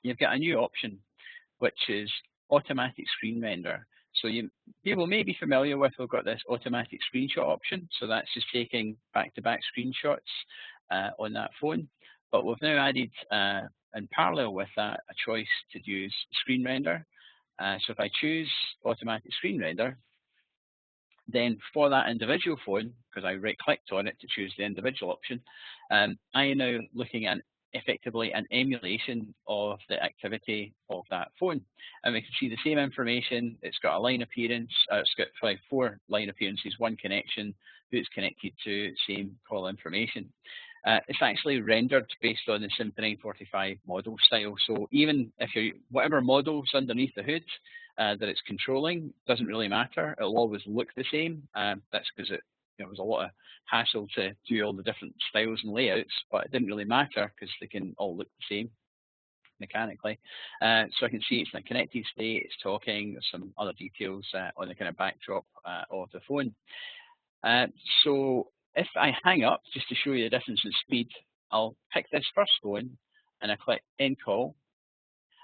you've got a new option, which is automatic screen render. So people may be familiar with, we've got this automatic screenshot option. So that's just taking back-to-back screenshots on that phone. But we've now added, in parallel with that, a choice to use screen render. So if I choose automatic screen render, then for that individual phone, because I right-clicked on it to choose the individual option, I am now looking at effectively an emulation of the activity of that phone. And we can see the same information. It's got a line appearance. It's got 4 line appearances, 1 connection, who it's connected to, same call information. It's actually rendered based on the Symphony 45 model style. So even if whatever model's underneath the hood that it's controlling doesn't really matter. It'll always look the same. That's because it was a lot of hassle to do all the different styles and layouts, but it didn't really matter because they can all look the same mechanically. So I can see it's in a connected state, it's talking, there's some other details on the kind of backdrop of the phone. So if I hang up, just to show you the difference in speed, I'll pick this first phone and I click end call,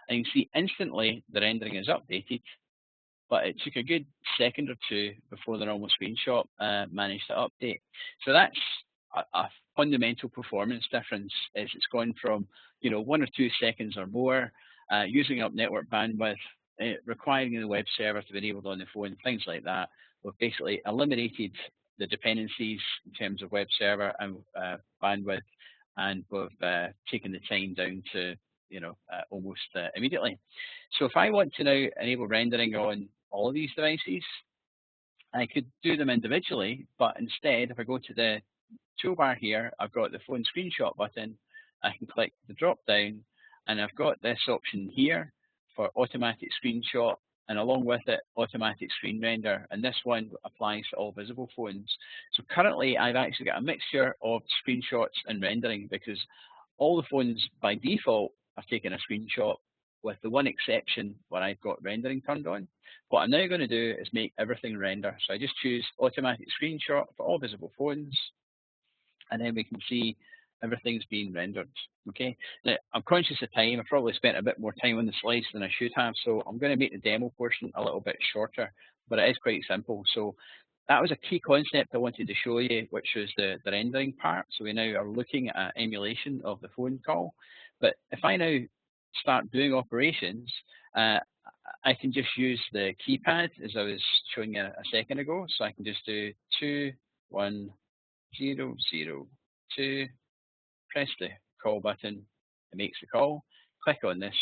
and you can see instantly the rendering is updated, but it took a good second or 2 before the normal screenshot managed to update. So that's a fundamental performance difference. Is it's gone from 1 or 2 seconds or more, using up network bandwidth, requiring the web server to be enabled on the phone, things like that. We've basically eliminated the dependencies in terms of web server and bandwidth, and we've taken the time down to almost immediately. So if I want to now enable rendering on all of these devices, I could do them individually, but instead, if I go to the toolbar here, I've got the phone screenshot button. I can click the drop down, and I've got this option here for automatic screenshot, and along with it, automatic screen render. And this one applies to all visible phones. So currently, I've actually got a mixture of screenshots and rendering, because all the phones by default are taking a screenshot, with the one exception where I've got rendering turned on. What I'm now going to do is make everything render. So I just choose automatic screenshot for all visible phones, and then we can see everything's being rendered. Okay. Now, I'm conscious of time. I've probably spent a bit more time on the slides than I should have, so I'm going to make the demo portion a little bit shorter, but it is quite simple. So that was a key concept I wanted to show you, which was the rendering part. So we now are looking at emulation of the phone call. But if I now start doing operations, I can just use the keypad as I was showing you a second ago. So I can just do 2, 1, 0, 0, 2, press the call button, it makes the call. Click on this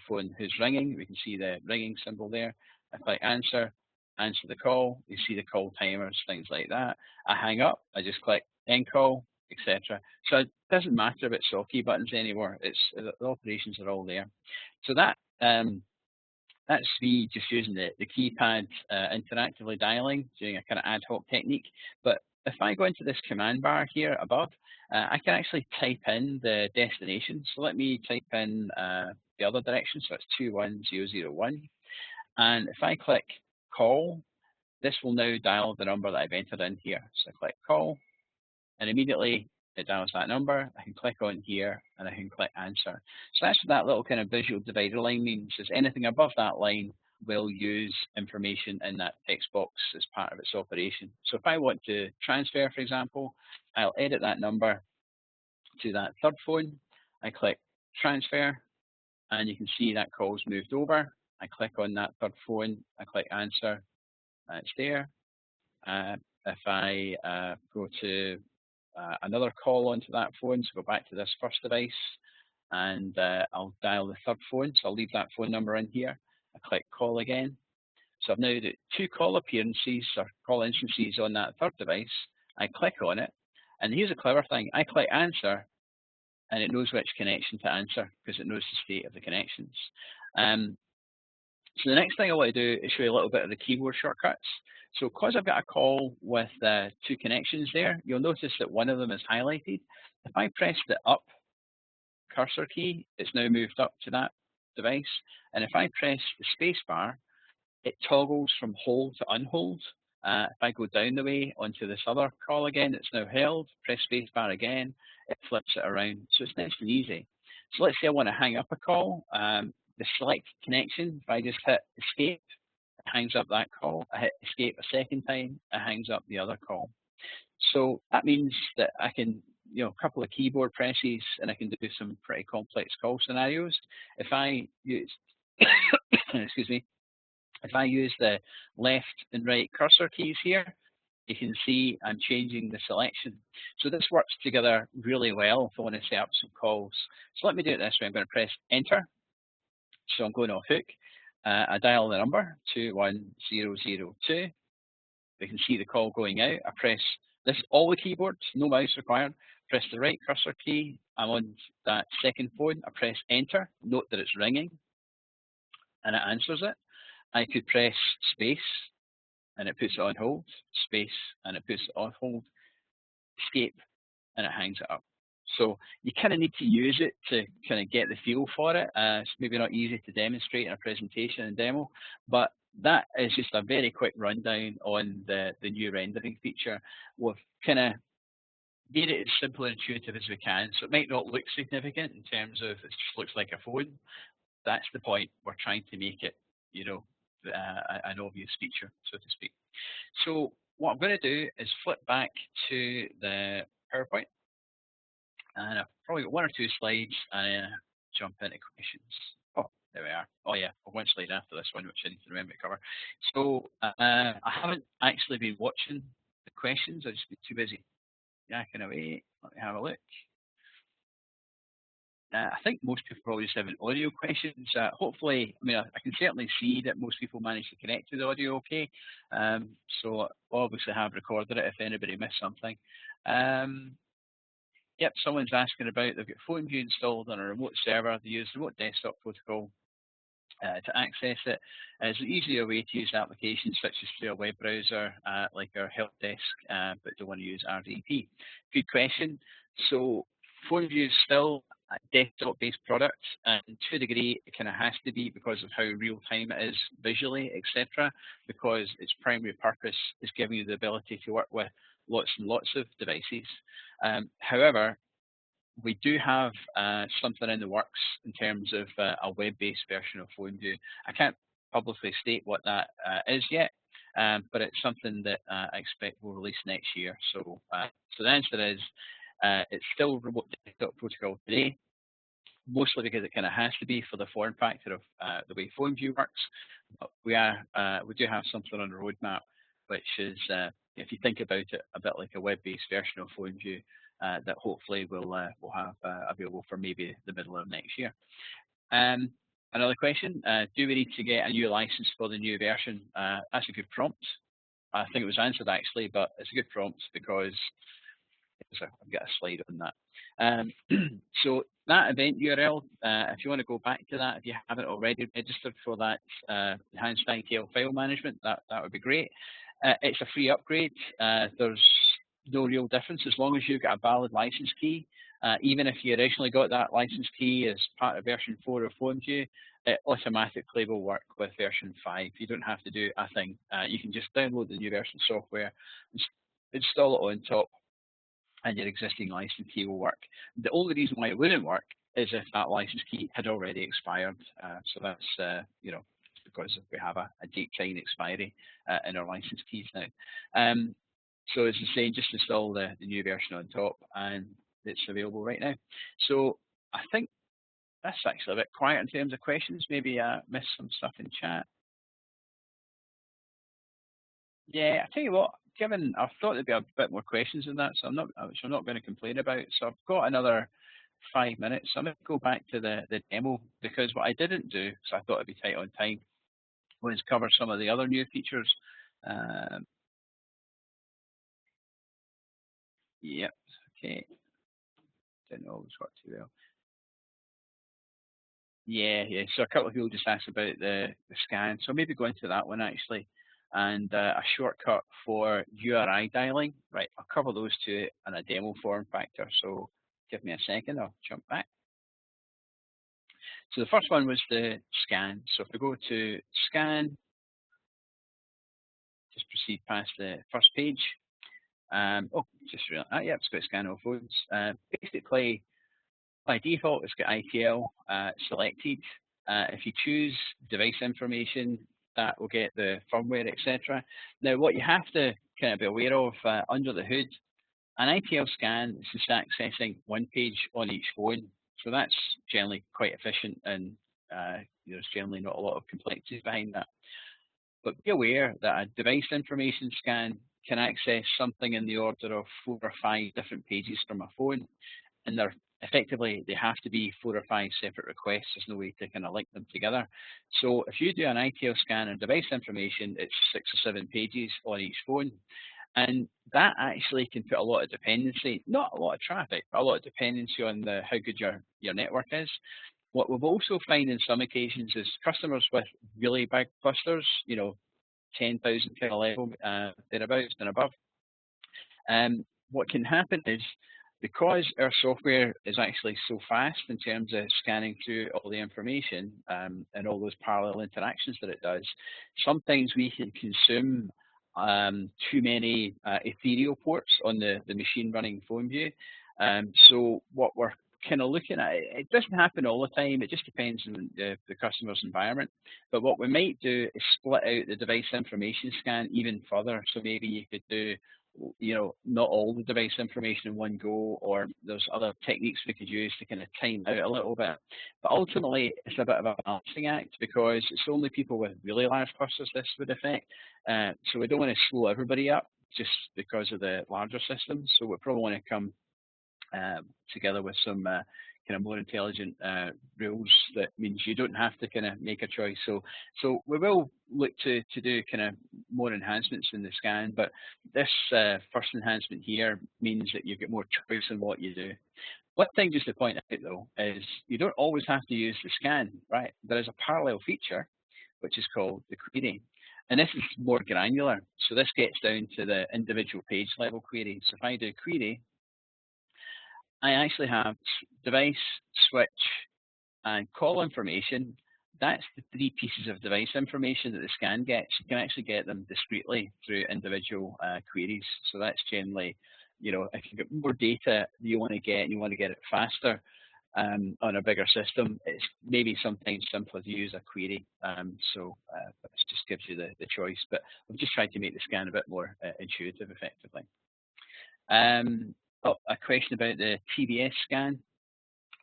phone who's ringing. We can see the ringing symbol there. I click answer, answer the call. You see the call timers, things like that. I hang up, I just click end call, etc. So it doesn't matter about soft key buttons anymore. It's the operations are all there. So that's me just using the keypad interactively dialing, doing a kind of ad hoc technique. But if I go into this command bar here above, I can actually type in the destination. So let me type in the other direction. So it's 21001. And if I click call, this will now dial the number that I've entered in here. So I click call, and immediately it dials that number. I can click on here and I can click answer. So that's what that little kind of visual divider line means, is anything above that line will use information in that text box as part of its operation. So if I want to transfer, for example, I'll edit that number to that third phone. I click transfer, and you can see that call's moved over. I click on that third phone, I click answer, and it's there. If I go to another call onto that phone, so go back to this first device, and I'll dial the third phone. So I'll leave that phone number in here. I click call again. So I've now got 2 call appearances or call instances on that third device. I click on it, and here's a clever thing. I click answer, and it knows which connection to answer because it knows the state of the connections. So the next thing I want to do is show you a little bit of the keyboard shortcuts. So because I've got a call with 2 connections there, you'll notice that one of them is highlighted. If I press the up cursor key, it's now moved up to that device. And if I press the space bar, it toggles from hold to unhold. If I go down the way onto this other call again, it's now held, press space bar again, it flips it around. So it's nice and easy. So let's say I want to hang up a call. The select connection, if I just hit escape, it hangs up that call. I hit escape a second time, it hangs up the other call. So that means that I can, a couple of keyboard presses and I can do some pretty complex call scenarios. If I use, excuse me, if I use the left and right cursor keys here, you can see I'm changing the selection. So this works together really well if I want to set up some calls. So let me do it this way. I'm going to press enter. So I'm going off hook. I dial the number 21002. We can see the call going out. I press this, all the keyboards, no mouse required. Press the right cursor key. I'm on that second phone. I press enter. Note that it's ringing, and it answers it. I could press space, and it puts it on hold. Space, and it puts it on hold. Escape, and it hangs it up. So you kind of need to use it to kind of get the feel for it. It's maybe not easy to demonstrate in a presentation and demo, but that is just a very quick rundown on the new rendering feature. We've kind of made it as simple and intuitive as we can. So it might not look significant in terms of it just looks like a phone. That's the point. We're trying to make it, an obvious feature, so to speak. So what I'm going to do is flip back to the PowerPoint. And I've probably got 1 or 2 slides and jump into questions. Oh, there we are. Oh yeah, 1 slide after this one, which I need to remember to cover. So I haven't actually been watching the questions. I've just been too busy yakking away. Let me have a look. I think most people probably just have an audio questions. Hopefully, I can certainly see that most people manage to connect to the audio okay. So I'll obviously have recorded it if anybody missed something. Yep, someone's asking about, they've got PhoneView installed on a remote server. They use remote desktop protocol to access it. It's an easier way to use applications such as through a web browser, like our help desk, but don't want to use RDP. Good question. So PhoneView is still a desktop-based product, and to a degree, it kind of has to be because of how real-time it is visually, etc., because its primary purpose is giving you the ability to work with lots and lots of devices. However, we do have something in the works in terms of a web-based version of PhoneView. I can't publicly state what that is yet, but it's something that I expect will release next year. So, so the answer is it's still remote desktop protocol today, mostly because it kind of has to be for the form factor of the way PhoneView works. But we do have something on the roadmap, which is, if you think about it, a bit like a web-based version of PhoneView that hopefully we'll have available for maybe the middle of next year. Another question, do we need to get a new license for the new version? That's a good prompt. I think it was answered actually, but it's a good prompt because I've got a slide on that. So that event URL, if you want to go back to that, if you haven't already registered for that enhanced ITL file management, that would be great. It's a free upgrade. There's no real difference as long as you've got a valid license key. Even if you originally got that license key as part of version 4 of PhoneView, it automatically will work with version 5. You don't have to do a thing. You can just download the new version software, install it on top, and your existing license key will work. The only reason why it wouldn't work is if that license key had already expired. So that's, you know, because we have a date time expiry in our license keys now. So as I say, just install the new version on top, and it's available right now. So I think that's actually a bit quiet in terms of questions. Maybe I missed some stuff in chat. Yeah, I tell you what, given I thought there'd be a bit more questions than that, so which I'm not going to complain about. So I've got another 5 minutes. So I'm going to go back to the demo, because what I didn't do, so I thought it'd be tight on time, was cover some of the other new features. Yep, okay. Didn't always work too well. Yeah. So a couple of people just asked about the scan. So maybe go into that one actually. And a shortcut for URI dialing. Right, I'll cover those two in a demo form factor. So give me a second, I'll jump back. So the first one was the scan. So if we go to scan, just proceed past the first page. Just realized that, yeah, it's got scan all phones. Basically, by default, it's got ITL selected. If you choose device information, that will get the firmware, etc. Now, what you have to kind of be aware of under the hood, an ITL scan is just accessing one page on each phone. So that's generally quite efficient, and there's generally not a lot of complexities behind that. But be aware that a device information scan can access something in the order of 4 or 5 different pages from a phone, and effectively they have to be 4 or 5 separate requests. There's no way to kind of link them together. So if you do an ITL scan on device information, it's 6 or 7 pages on each phone. And that actually can put a lot of dependency, not a lot of traffic, but a lot of dependency on how good your network is. What we've also found in some occasions is customers with really big clusters, 10,000 kind of level, thereabouts and above. What can happen is, because our software is actually so fast in terms of scanning through all the information and all those parallel interactions that it does, sometimes we can consume too many ethereal ports on the machine running PhoneView. So what we're kind of looking at, it doesn't happen all the time, it just depends on the customer's environment. But what we might do is split out the device information scan even further. So maybe you could do, not all the device information in one go, or there's other techniques we could use to kind of time out a little bit. But ultimately, it's a bit of a balancing act, because it's only people with really large clusters this would affect. So we don't want to slow everybody up just because of the larger systems. So we probably want to come together with some kind of more intelligent rules that means you don't have to kind of make a choice. So we will look to do kind of more enhancements in the scan, but this first enhancement here means that you get more choice in what you do. One thing just to point out though is you don't always have to use the scan, right? There is a parallel feature which is called the query. And this is more granular. So this gets down to the individual page level query. So if I do query, I actually have device, switch, and call information. That's the 3 pieces of device information that the scan gets. You can actually get them discretely through individual queries. So that's generally if you've got more data that you want to get and you want to get it faster on a bigger system, it's maybe sometimes simpler to use a query. So it just gives you the choice. But we've just tried to make the scan a bit more intuitive, effectively. A question about the TBS scan.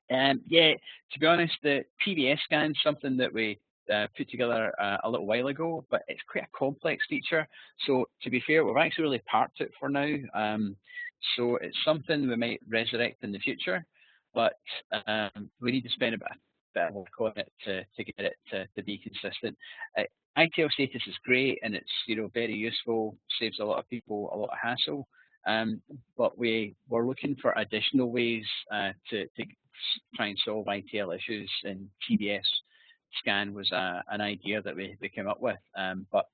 Yeah, to be honest, the TBS scan is something that we put together a little while ago, but it's quite a complex feature. So to be fair, we've actually really parked it for now. So it's something we might resurrect in the future, but we need to spend a bit of work on it to get it to be consistent. ITL status is great and it's very useful, saves a lot of people a lot of hassle. But we're looking for additional ways to try and solve ITL issues, and TBS scan was an idea that we came up with. But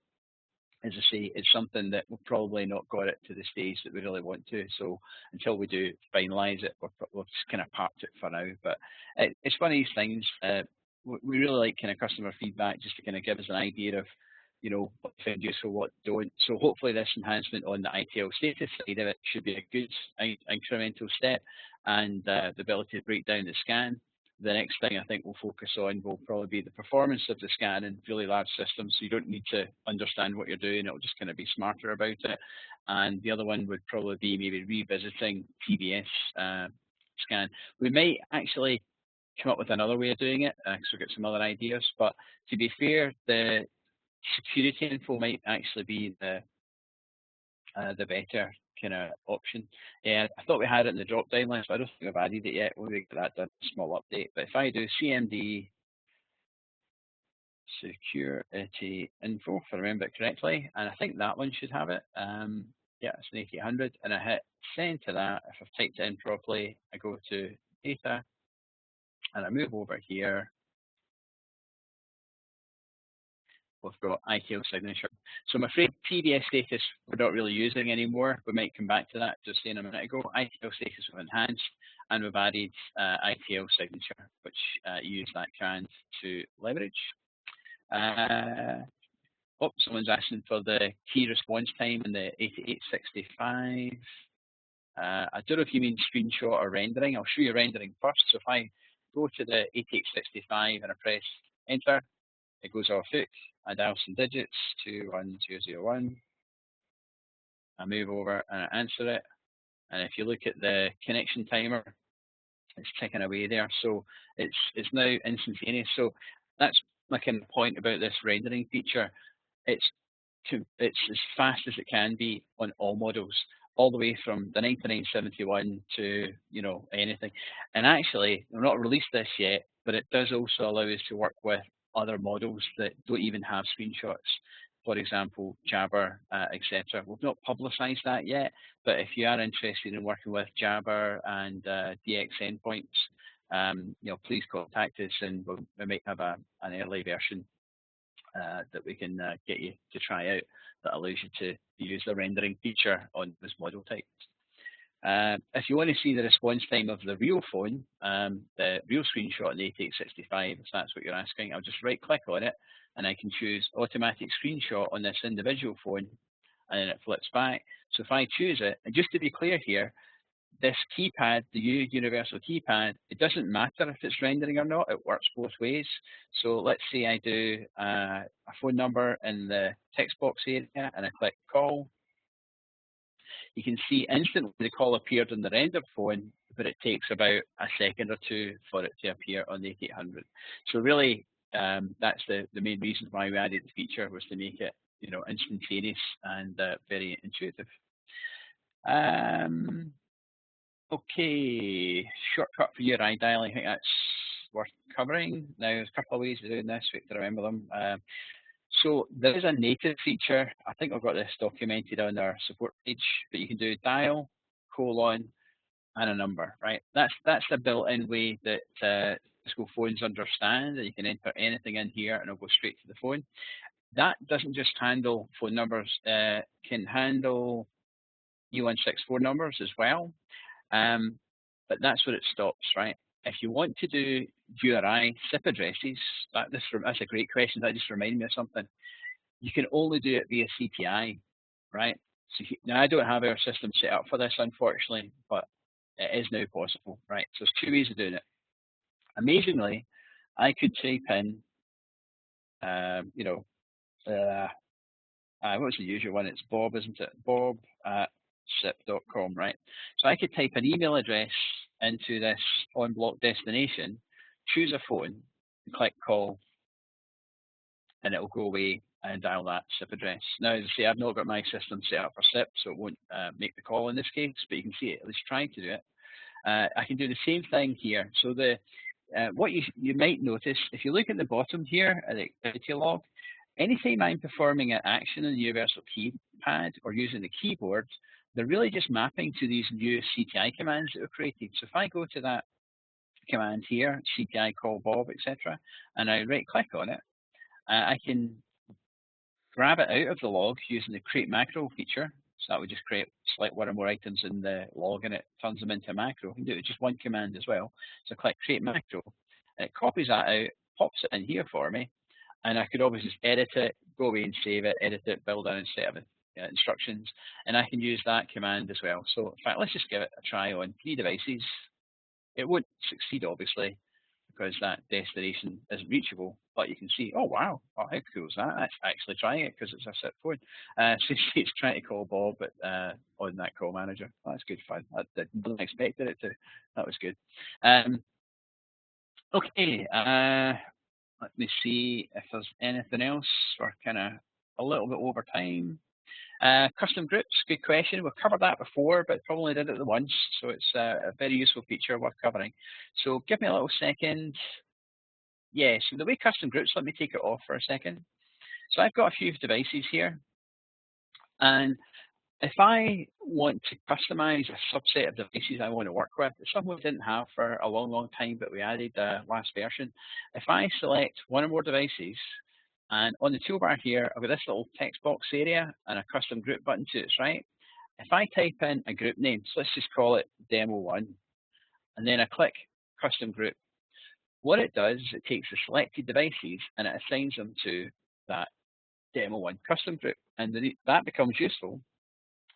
as I say, it's something that we've probably not got it to the stage that we really want to. So until we do finalise it, we've just kind of parked it for now. But it's one of these things. We really like kind of customer feedback just to kind of give us an idea of what we found useful, what don't. So hopefully this enhancement on the ITL status side of it should be a good incremental step, and the ability to break down the scan. The next thing I think we'll focus on will probably be the performance of the scan in really large systems. So you don't need to understand what you're doing. It'll just kind of be smarter about it. And the other one would probably be maybe revisiting TBS scan. We might actually come up with another way of doing it, because we've got some other ideas. But to be fair, the security info might actually be the better kind of option. Yeah, I thought we had it in the drop down list, but I don't think we've added it yet. We'll get that done, a small update. But if I do CMD security info, if I remember it correctly, and I think that one should have it. Yeah, it's an 8800, and I hit send to that. If I've typed it in properly, I go to data, and I move over here. We've got ITL signature. So I'm afraid TBS status we're not really using anymore. We might come back to that just saying a minute ago. ITL status we've enhanced, and we've added ITL signature, which you use that command to leverage. Someone's asking for the key response time in the 8865. I don't know if you mean screenshot or rendering. I'll show you rendering first. So if I go to the 8865 and I press enter, it goes off hook. I dial some digits, 21201. I move over and I answer it. And if you look at the connection timer, it's ticking away there. So it's now instantaneous. So that's my kind of point about this rendering feature. It's as fast as it can be on all models, all the way from the 9971 to anything. And actually, we've not released this yet, but it does also allow us to work with other models that don't even have screenshots. For example, Jabber, etc. We've not publicized that yet, but if you are interested in working with Jabber and DX endpoints, please contact us, and we might have an early version that we can get you to try out that allows you to use the rendering feature on this model type. If you want to see the response time of the real phone, the real screenshot in the 8865, if that's what you're asking, I'll just right click on it and I can choose automatic screenshot on this individual phone, and then it flips back. So if I choose it, and just to be clear here, this keypad, the universal keypad, it doesn't matter if it's rendering or not, it works both ways. So let's say I do a phone number in the text box area and I click call. You can see instantly the call appeared on the rendered phone, but it takes about a second or two for it to appear on the 8800. So really, that's the main reason why we added the feature, was to make it instantaneous and very intuitive. Okay, shortcut for URI dialing, I think that's worth covering. Now, there's a couple of ways of doing this, we have to remember them. So there is a native feature. I think I've got this documented on our support page, but you can do dial, colon, and a number, right? That's the built-in way that Cisco phones understand, that you can enter anything in here and it'll go straight to the phone. That doesn't just handle phone numbers, can handle E164 numbers as well. But that's where it stops, right? If you want to do URI SIP addresses, that's a great question. That just reminded me of something. You can only do it via CTI, right? So now I don't have our system set up for this, unfortunately, but it is now possible, right? So there's two ways of doing it. Amazingly, I could type in, you know, what's the usual one? It's Bob, isn't it? Bob@sip.com, right? So I could type an email address into this on-block destination, choose a phone, and click call, and it'll go away and dial that SIP address. Now, as I say, I've not got my system set up for SIP, so it won't make the call in this case, but you can see it at least trying to do it. I can do the same thing here. So what you might notice, if you look at the bottom here at the activity log, anytime I'm performing an action in the universal keypad or using the keyboard, they're really just mapping to these new CTI commands that were created. So if I go to that command here, CTI call Bob, etc., and I right click on it, I can grab it out of the log using the create macro feature. So that would just select one or more items in the log and it turns them into a macro. You can do it with just one command as well. So click create macro and it copies that out, pops it in here for me. And I could obviously just edit it, go away and save it, edit it, build in a set of instructions. And I can use that command as well. So in fact, let's just give it a try on 3 devices. It won't succeed, obviously, because that destination isn't reachable, but you can see, oh wow, oh, how cool is that? That's actually trying it because it's a SIP phone. So it's trying to call Bob on that call manager. That's good fun. I didn't expect it to. That was good. Okay, let me see if there's anything else. We're kind of a little bit over time. Custom groups, good question. We've covered that before, but probably did it the once, so it's a very useful feature worth covering. So give me a little second. Yeah, so the way custom groups, let me take it off for a second. So I've got a few devices here, and if I want to customize a subset of devices I want to work with, it's something we didn't have for a long, long time, but we added last version. If I select one or more devices, and on the toolbar here, I've got this little text box area and a custom group button to its right. If I type in a group name, so let's just call it Demo1, and then I click Custom Group, what it does is it takes the selected devices and it assigns them to that Demo1 custom group. And that becomes useful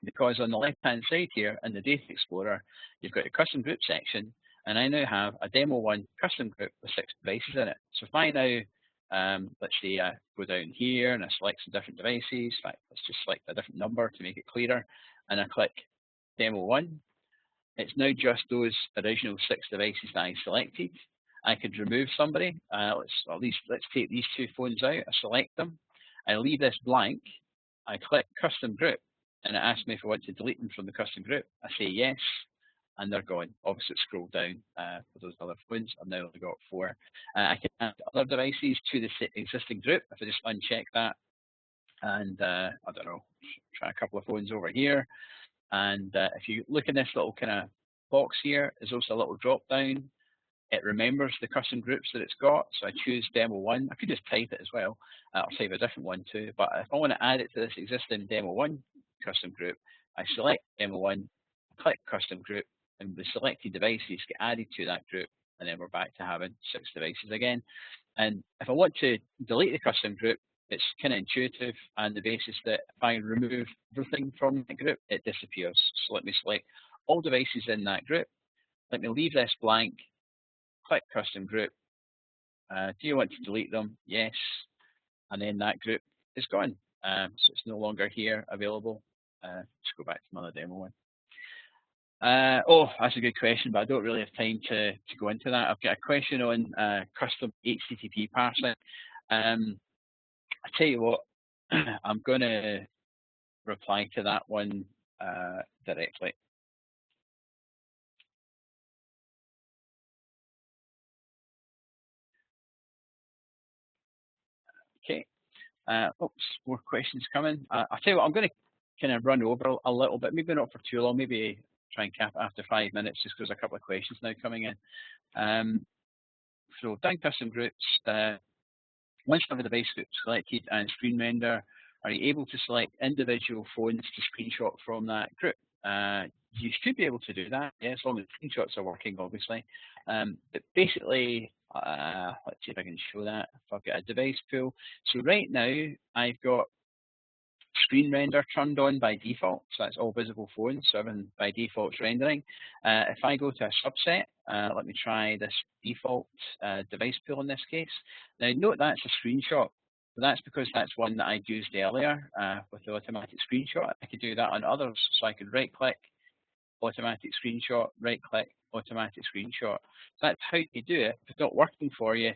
because on the left-hand side here in the Data Explorer, you've got a custom group section, and I now have a Demo1 custom group with 6 devices in it. So if I now let's say I go down here and I select some different devices. In fact, let's just select a different number to make it clearer. And I click Demo1. It's now just those original 6 devices that I selected. I could remove somebody. Let's take these 2 phones out. I select them. I leave this blank. I click Custom Group. And it asks me if I want to delete them from the custom group. I say yes. And they're gone. Obviously, scroll down for those other phones. I've now only got 4. I can add other devices to the existing group if I just uncheck that. And I don't know, try a couple of phones over here. And if you look in this little kind of box here, there's also a little drop down. It remembers the custom groups that it's got. So I choose Demo1. I could just type it as well. I'll type a different one too. But if I want to add it to this existing Demo1 custom group, I select Demo1, click Custom Group, and the selected devices get added to that group, and then we're back to having 6 devices again. And if I want to delete the custom group, it's kind of intuitive on the basis that if I remove everything from that group, it disappears. So let me select all devices in that group. Let me leave this blank, click Custom Group. Do you want to delete them? Yes. And then that group is gone. So it's no longer here available. Let's go back to another demo one. Oh, that's a good question, but I don't really have time to go into that. I've got a question on custom HTTP parsing. I tell you what, I'm going to reply to that one directly. Okay. Oops, more questions coming. I'll tell you what, I'm going to kind of run over a little bit, maybe not for too long, maybe try and cap it after 5 minutes, just because there's a couple of questions now coming in. So down custom groups, once you have a device group selected and screen render, are you able to select individual phones to screenshot from that group? You should be able to do that, yeah, as long as screenshots are working, obviously. But basically, let's see if I can show that. If I've got a device pool. So right now, I've got screen render turned on by default, so that's all visible phones, so everything by default's rendering. If I go to a subset, let me try this default device pool in this case. Now note that's a screenshot. So that's because that's one that I used earlier with the automatic screenshot. I could do that on others, so I could right click, automatic screenshot, right click, automatic screenshot. That's how you do it. If it's not working for you,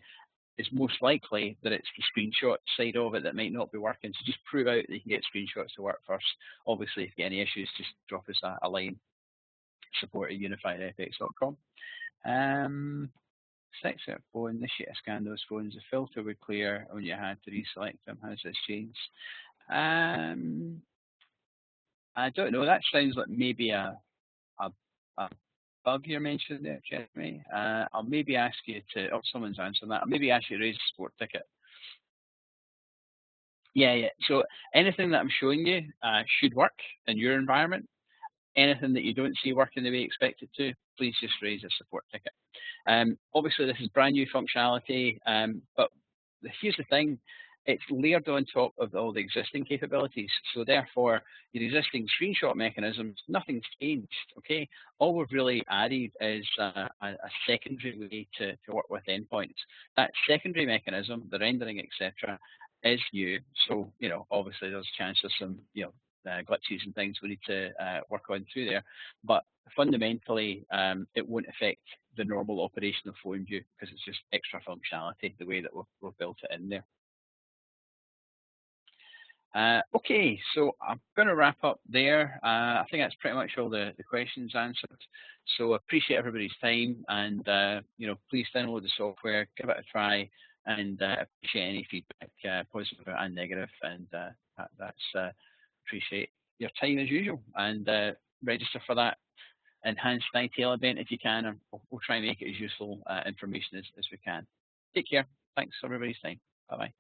it's most likely that it's the screenshot side of it that might not be working. So just prove out that you can get screenshots to work first. Obviously, if you get any issues, just drop us a line, support@unifiedfx.com. Select a phone, initiate a scan those phones. The filter would clear when you had to reselect them. How does this change? I don't know. That sounds like maybe a bug you're mentioning there, Jeremy. I'll maybe ask you to, oh, someone's answering that. I'll maybe ask you to raise a support ticket. Yeah. So anything that I'm showing you should work in your environment. Anything that you don't see working the way you expect it to, please just raise a support ticket. Obviously, this is brand new functionality, but here's the thing. It's layered on top of all the existing capabilities. So therefore, your existing screenshot mechanisms, nothing's changed, okay? All we've really added is a secondary way to work with endpoints. That secondary mechanism, the rendering, etc., is new. So, obviously there's a chance of some, glitches and things we need to work on through there. But fundamentally, it won't affect the normal operation of PhoneView because it's just extra functionality, the way that we've built it in there. Okay, so I'm going to wrap up there. I think that's pretty much all the questions answered. So I appreciate everybody's time, and please download the software, give it a try, and appreciate any feedback, positive and negative. And that's appreciate your time as usual, and register for that enhanced ITL event if you can, and we'll try and make it as useful information as we can. Take care. Thanks for everybody's time. Bye bye.